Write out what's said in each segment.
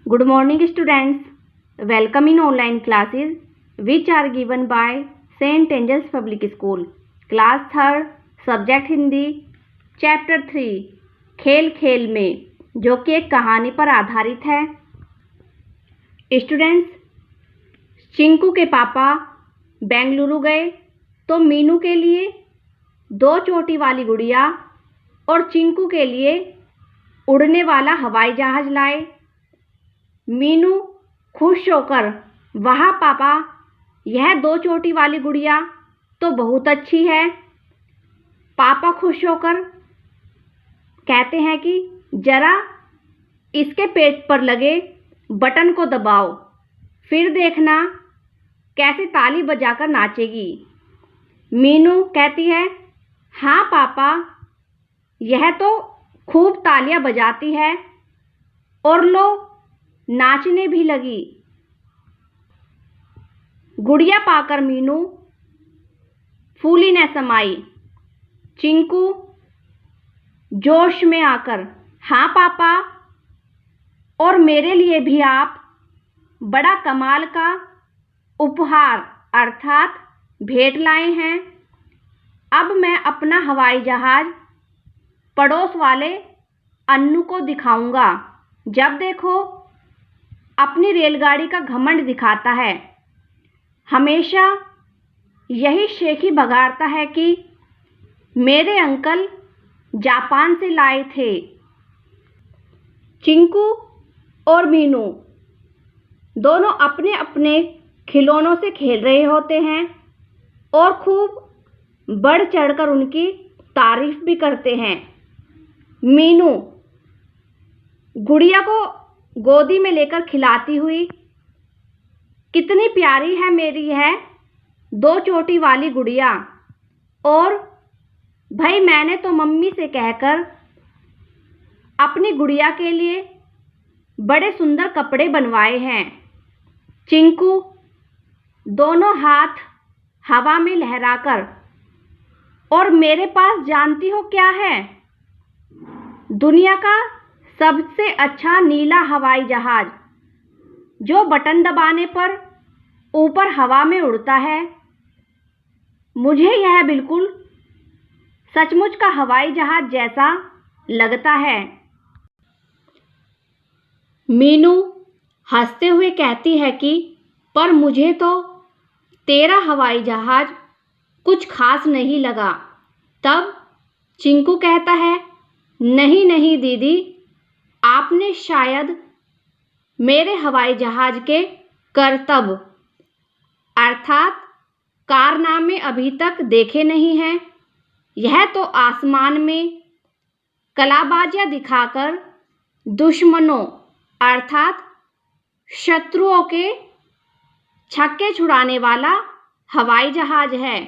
Good morning, students. Welcome in online classes which are given by St. Angels Public School. Class 3rd, Subject Hindi, Chapter 3, खेल खेल में, जो कि एक कहानी पर आधारित है। स्टूडेंट्स, चिंकू के पापा बेंगलुरु गए तो मीनू के लिए 2 चोटी वाली गुड़िया और चिंकू के लिए उड़ने वाला हवाई जहाज लाए। मीनू खुश होकर, वाह पापा, यह 2 चोटी वाली गुड़िया तो बहुत अच्छी है। पापा खुश होकर कहते हैं कि जरा इसके पेट पर लगे बटन को दबाओ, फिर देखना कैसे ताली बजाकर नाचेगी। मीनू कहती है, हाँ पापा, यह तो खूब तालियां बजाती है और लो नाचने भी लगी। गुड़िया पाकर मीनू फूली न समाई। चिंकू जोश में आकर, हाँ पापा, और मेरे लिए भी आप बड़ा कमाल का उपहार अर्थात भेंट लाए हैं। अब मैं अपना हवाई जहाज पड़ोस वाले अन्नू को दिखाऊंगा। जब देखो अपनी रेलगाड़ी का घमंड दिखाता है। हमेशा यही शेखी बघाड़ता है कि मेरे अंकल जापान से लाए थे। चिंकू और मीनू दोनों अपने अपने खिलौनों से खेल रहे होते हैं और खूब बढ़ चढ़कर उनकी तारीफ भी करते हैं। मीनू गुड़िया को गोदी में लेकर खिलाती हुई, कितनी प्यारी है मेरी यह 2 चोटी वाली गुड़िया, और भाई मैंने तो मम्मी से कहकर अपनी गुड़िया के लिए बड़े सुंदर कपड़े बनवाए हैं। चिंकू दोनों हाथ हवा में लहराकर, और मेरे पास जानती हो क्या है? दुनिया का सबसे अच्छा नीला हवाई जहाज, जो बटन दबाने पर ऊपर हवा में उड़ता है। मुझे यह बिल्कुल सचमुच का हवाई जहाज जैसा लगता है। मीनू हंसते हुए कहती है कि पर मुझे तो तेरा हवाई जहाज कुछ खास नहीं लगा। तब चिंकू कहता है, नहीं नहीं दीदी, आपने शायद मेरे हवाई जहाज के करतब अर्थात कारनामे अभी तक देखे नहीं हैं। यह तो आसमान में कलाबाजियां दिखाकर दुश्मनों अर्थात शत्रुओं के छक्के छुड़ाने वाला हवाई जहाज है।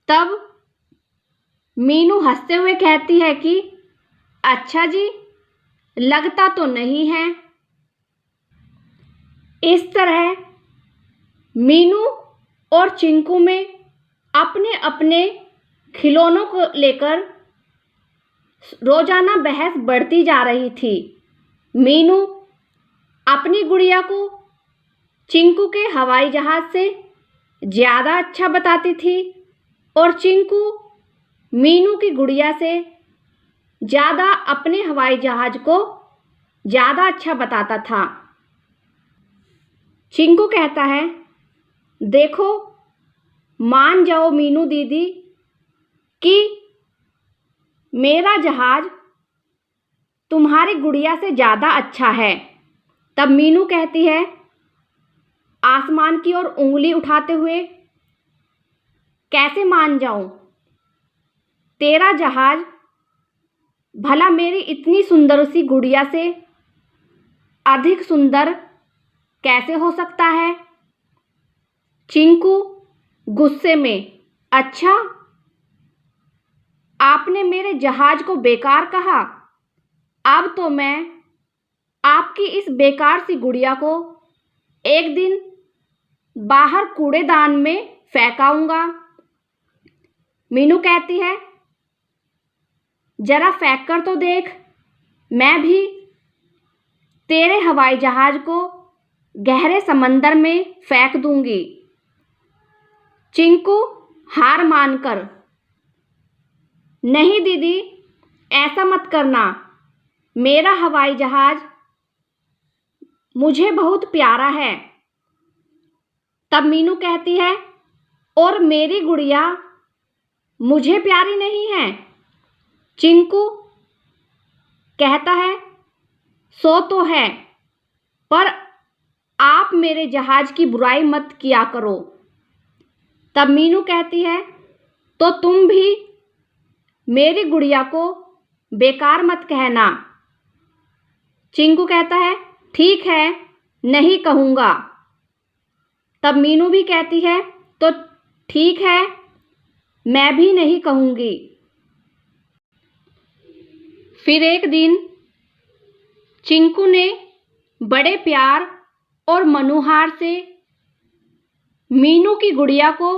तब मीनू हंसते हुए कहती है कि अच्छा जी, लगता तो नहीं है। इस तरह मीनू और चिंकू में अपने अपने खिलौनों को लेकर रोजाना बहस बढ़ती जा रही थी। मीनू अपनी गुड़िया को चिंकू के हवाई जहाज से ज़्यादा अच्छा बताती थी और चिंकू मीनू की गुड़िया से ज़्यादा अपने हवाई जहाज को ज़्यादा अच्छा बताता था। चिंकू कहता है, देखो मान जाओ मीनू दीदी कि मेरा जहाज तुम्हारी गुड़िया से ज़्यादा अच्छा है। तब मीनू कहती है आसमान की ओर उंगली उठाते हुए, कैसे मान जाऊं? तेरा जहाज भला मेरी इतनी सुंदर सी गुड़िया से अधिक सुंदर कैसे हो सकता है? चिंकू गुस्से में, अच्छा, आपने मेरे जहाज को बेकार कहा। अब तो मैं आपकी इस बेकार सी गुड़िया को एक दिन बाहर कूड़ेदान में फेंकाऊंगा। मीनू कहती है, जरा फेंक कर तो देख, मैं भी तेरे हवाई जहाज को गहरे समंदर में फेंक दूंगी। चिंकू हार मानकर, नहीं दीदी, ऐसा मत करना, मेरा हवाई जहाज मुझे बहुत प्यारा है। तब मीनू कहती है, और मेरी गुड़िया मुझे प्यारी नहीं है। चिंकू कहता है, सो तो है, पर आप मेरे जहाज की बुराई मत किया करो। तब मीनू कहती है, तो तुम भी मेरी गुड़िया को बेकार मत कहना। चिंकू कहता है, ठीक है, नहीं कहूँगा। तब मीनू भी कहती है, तो ठीक है, मैं भी नहीं कहूँगी। फिर एक दिन चिंकू ने बड़े प्यार और मनुहार से मीनू की गुड़िया को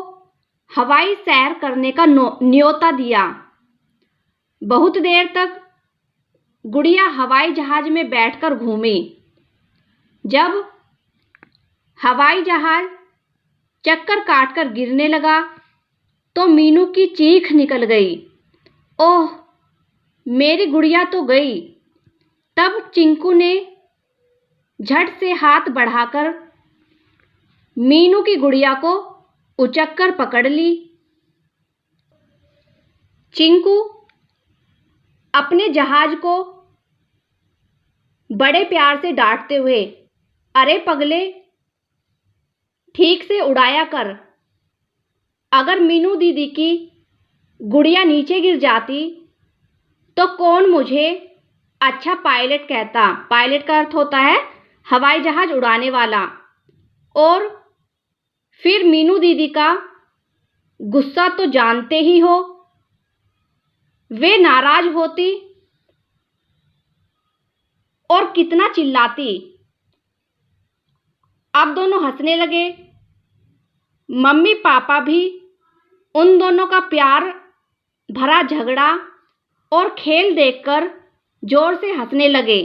हवाई सैर करने का न्योता दिया। बहुत देर तक गुड़िया हवाई जहाज में बैठकर घूमी। जब हवाई जहाज चक्कर काटकर गिरने लगा तो मीनू की चीख निकल गई, ओह, मेरी गुड़िया तो गई। तब चिंकू ने झट से हाथ बढ़ाकर मीनू की गुड़िया को उचक्कर पकड़ ली। चिंकू अपने जहाज को बड़े प्यार से डांटते हुए, अरे पगले, ठीक से उड़ाया कर। अगर मीनू दीदी की गुड़िया नीचे गिर जाती तो कौन मुझे अच्छा पायलट कहता। पायलट का अर्थ होता है हवाई जहाज उड़ाने वाला। और फिर मीनू दीदी का गुस्सा तो जानते ही हो, वे नाराज होती और कितना चिल्लाती। अब दोनों हंसने लगे। मम्मी पापा भी उन दोनों का प्यार भरा झगड़ा और खेल देखकर जोर से हंसने लगे।